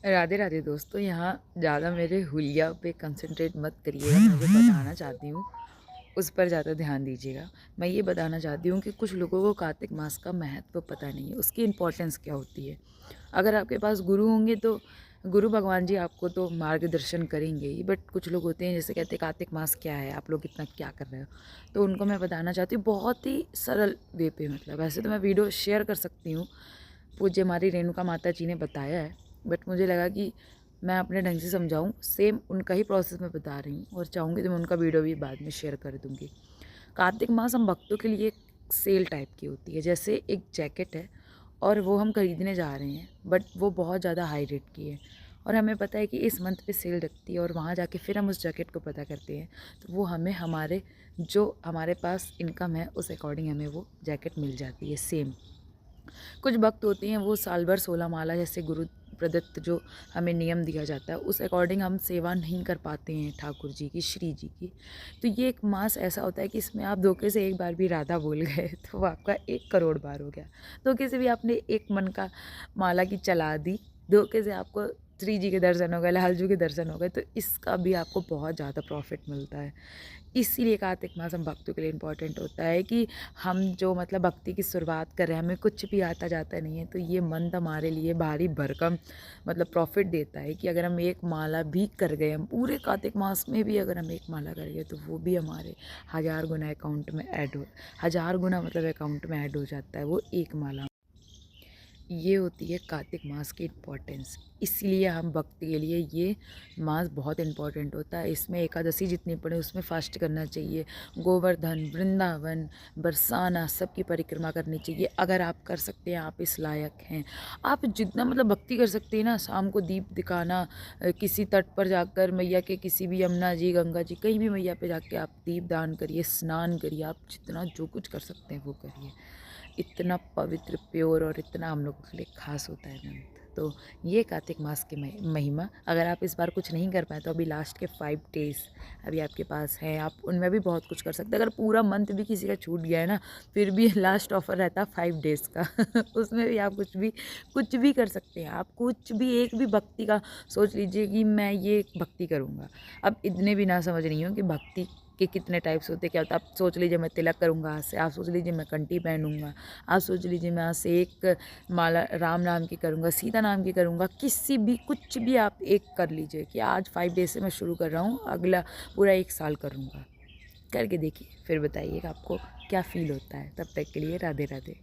राधे राधे दोस्तों। यहाँ ज़्यादा मेरे हुलिया पे कंसंट्रेट मत करिएगा। मैं जो बताना चाहती हूँ उस पर ज़्यादा ध्यान दीजिएगा। मैं ये बताना चाहती हूँ कि कुछ लोगों को कार्तिक मास का महत्व पता नहीं है, उसकी इम्पोर्टेंस क्या होती है। अगर आपके पास गुरु होंगे तो गुरु भगवान जी आपको तो मार्गदर्शन करेंगे ही, बट कुछ लोग होते हैं जैसे कहते हैं कार्तिक मास क्या है, आप लोग इतना क्या कर रहे हो। तो उनको मैं बताना चाहती हूँ बहुत ही सरल वे पे। मतलब वैसे तो मैं वीडियो शेयर कर सकती हूँ, पूज्य हमारी रेणुका माता जी ने बताया है, बट मुझे लगा कि मैं अपने ढंग से समझाऊँ। सेम उनका ही प्रोसेस मैं बता रही हूँ और चाहूँगी तो मैं उनका वीडियो भी बाद में शेयर कर दूँगी। कार्तिक मास हम भक्तों के लिए एक सेल टाइप की होती है। जैसे एक जैकेट है और वो हम खरीदने जा रहे हैं, बट वो बहुत ज़्यादा हाई रेट की है और हमें पता है कि इस मंथ पे सेल लगती है और वहाँ जाके फिर हम उस जैकेट को पता करते हैं तो वो हमें हमारे जो हमारे पास इनकम है उस अकॉर्डिंग हमें वो जैकेट मिल जाती है सेम। कुछ भक्त होते हैं वो साल भर 16 माला जैसे गुरु प्रदत्त जो हमें नियम दिया जाता है उस अकॉर्डिंग हम सेवा नहीं कर पाते हैं ठाकुर जी की, श्री जी की। तो ये एक मास ऐसा होता है कि इसमें आप धोखे से एक बार भी राधा बोल गए तो वो आपका 1 करोड़ बार हो गया। धोखे से भी आपने एक मन का माला की चला दी, धोखे से आपको श्री जी के दर्शन हो गए, लाल जी के दर्शन हो गए, तो इसका भी आपको बहुत ज़्यादा प्रॉफिट मिलता है। इसीलिए कार्तिक मास हम भक्तों के लिए इम्पॉर्टेंट होता है कि हम जो मतलब भक्ति की शुरुआत कर रहे हैं, हमें कुछ भी आता जाता नहीं है, तो ये मंथ हमारे लिए भारी भरकम मतलब प्रॉफिट देता है कि अगर हम एक माला भी कर गए, हम पूरे कार्तिक मास में भी अगर हम एक माला कर गए तो वो भी हमारे 1000 गुना अकाउंट में ऐड हो, 1000 गुना मतलब अकाउंट में ऐड हो जाता है वो एक माला। ये होती है कार्तिक मास की इम्पोर्टेंस। इसलिए हम भक्ति के लिए ये मास बहुत इम्पोर्टेंट होता है। इसमें एकादशी जितनी पड़े उसमें फास्ट करना चाहिए। गोवर्धन, वृंदावन, बरसाना सबकी परिक्रमा करनी चाहिए। अगर आप कर सकते हैं, आप इस लायक हैं। आप जितना मतलब भक्ति कर सकते हैं ना, शाम को दीप दिखाना, किसी तट पर जाकर मैया के किसी भी यमुना जी, गंगा जी, कहीं भी मैया पे जाके आप दीप दान करिए, स्नान करिए, आप जितना जो कुछ कर सकते हैं वो करिए। इतना पवित्र, प्योर और इतना हम लोगों के लिए खास होता है मंथ। तो ये कार्तिक मास की महिमा। अगर आप इस बार कुछ नहीं कर पाए तो अभी लास्ट के 5 डेज़ अभी आपके पास हैं, आप उनमें भी बहुत कुछ कर सकते हैं। अगर पूरा मंथ भी किसी का छूट गया है ना, फिर भी लास्ट ऑफर रहता है 5 डेज़ का उसमें भी आप कुछ भी कर सकते हैं। आप कुछ भी एक भी भक्ति का सोच लीजिए कि मैं ये भक्ति करूँगा। अब इतने भी ना समझ रही हूँ कि भक्ति के कितने टाइप्स होते हैं, क्या होता है। आप सोच लीजिए मैं तिलक करूँगा आज से, आप सोच लीजिए मैं कंठी पहनूँगा, आप सोच लीजिए मैं आज से एक माला राम नाम की करूँगा, सीता नाम की करूँगा, किसी भी कुछ भी आप एक कर लीजिए कि आज 5 डेज से मैं शुरू कर रहा हूँ, अगला पूरा 1 साल करूँगा। करके देखिए, फिर बताइएगा आपको क्या फ़ील होता है। तब तक के लिए राधे राधे।